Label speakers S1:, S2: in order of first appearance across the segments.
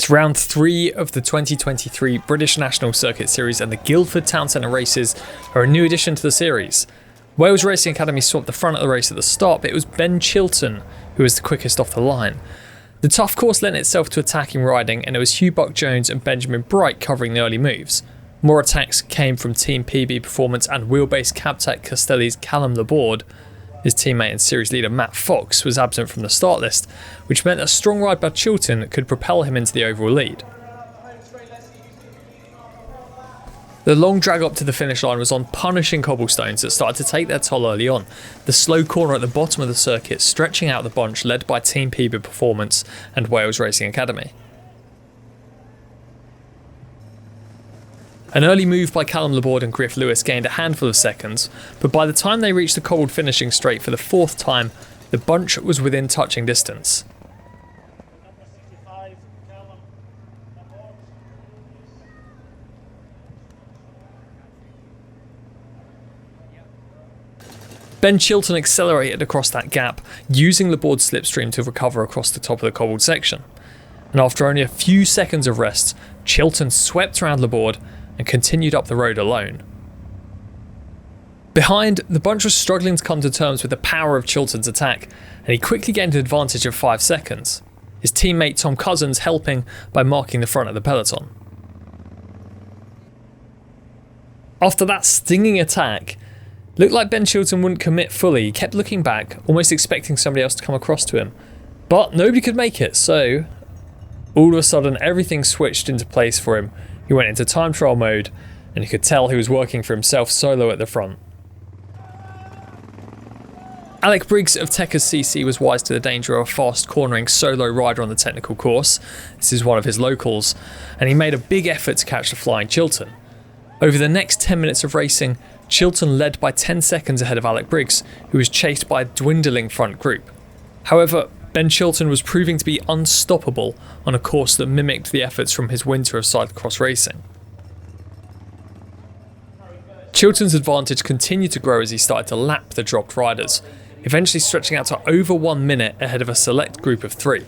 S1: It's round 3 of the 2023 British National Circuit Series, and the Guildford Town Centre Races are a new addition to the series. Wales Racing Academy swapped the front of the race at the start, but it was Ben Chilton who was the quickest off the line. The tough course lent itself to attacking riding, and it was Hugh Buck-Jones and Benjamin Bright covering the early moves. More attacks came from Team PB Performance and wheelbase Cabtech Castelli's Callum Laborde. His teammate and series leader Matt Fox was absent from the start list, which meant a strong ride by Chilton could propel him into the overall lead. The long drag up to the finish line was on punishing cobblestones that started to take their toll early on. The slow corner at the bottom of the circuit stretching out the bunch led by Team PB Performance and Wales Racing Academy. An early move by Callum Laborde and Griff Lewis gained a handful of seconds, but by the time they reached the cobbled finishing straight for the 4th time, the bunch was within touching distance. Ben Chilton accelerated across that gap, using Laborde's slipstream to recover across the top of the cobbled section. And after only a few seconds of rest, Chilton swept around Laborde and continued up the road alone. Behind, the bunch was struggling to come to terms with the power of Chilton's attack, and he quickly gained an advantage of 5 seconds, his teammate Tom Cousins helping by marking the front of the peloton. After that stinging attack, it looked like Ben Chilton wouldn't commit fully. He kept looking back, almost expecting somebody else to come across to him, but nobody could make it, so all of a sudden everything switched into place for him. He went into time trial mode, and you could tell he was working for himself solo at the front. Alec Briggs of Techers CC was wise to the danger of a fast cornering solo rider on the technical course. This is one of his locals, and he made a big effort to catch the flying Chilton. Over the next 10 minutes of racing, Chilton led by 10 seconds ahead of Alec Briggs, who was chased by a dwindling front group. However, Ben Chilton was proving to be unstoppable on a course that mimicked the efforts from his winter of cyclocross racing. Chilton's advantage continued to grow as he started to lap the dropped riders, eventually stretching out to over 1 minute ahead of a select group of 3.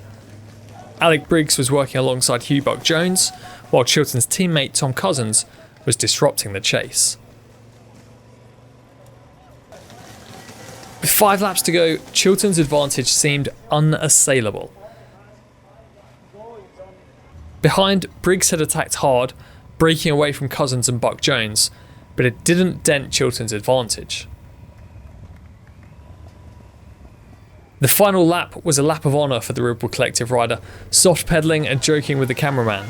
S1: Alec Briggs was working alongside Hugh Buck-Jones, while Chilton's teammate Tom Cousins was disrupting the chase. With 5 laps to go, Chilton's advantage seemed unassailable. Behind, Briggs had attacked hard, breaking away from Cousins and Buck-Jones, but it didn't dent Chilton's advantage. The final lap was a lap of honour for the Ribble Collective rider, soft pedalling and joking with the cameraman.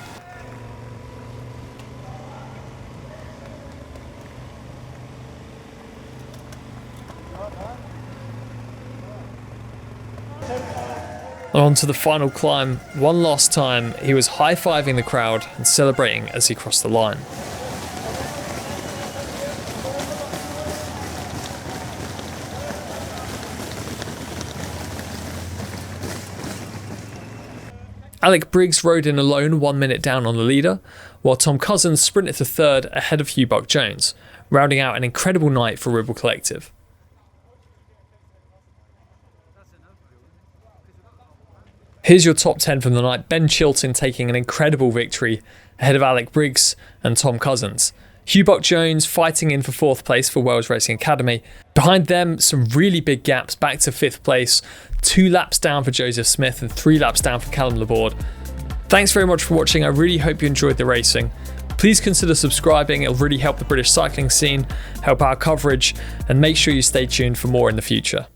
S1: And on to the final climb. One last time, he was high-fiving the crowd and celebrating as he crossed the line. Alec Briggs rode in alone 1 minute down on the leader, while Tom Cousins sprinted to 3rd ahead of Hugh Buck-Jones, rounding out an incredible night for Ribble Collective. Here's your top 10 from the night. Ben Chilton taking an incredible victory ahead of Alec Briggs and Tom Cousins. Hugh Buck-Jones fighting in for 4th place for Wales Racing Academy. Behind them, some really big gaps back to 5th place. 2 laps down for Joseph Smith and 3 laps down for Callum Laborde. Thanks very much for watching. I really hope you enjoyed the racing. Please consider subscribing. It'll really help the British cycling scene, help our coverage, and make sure you stay tuned for more in the future.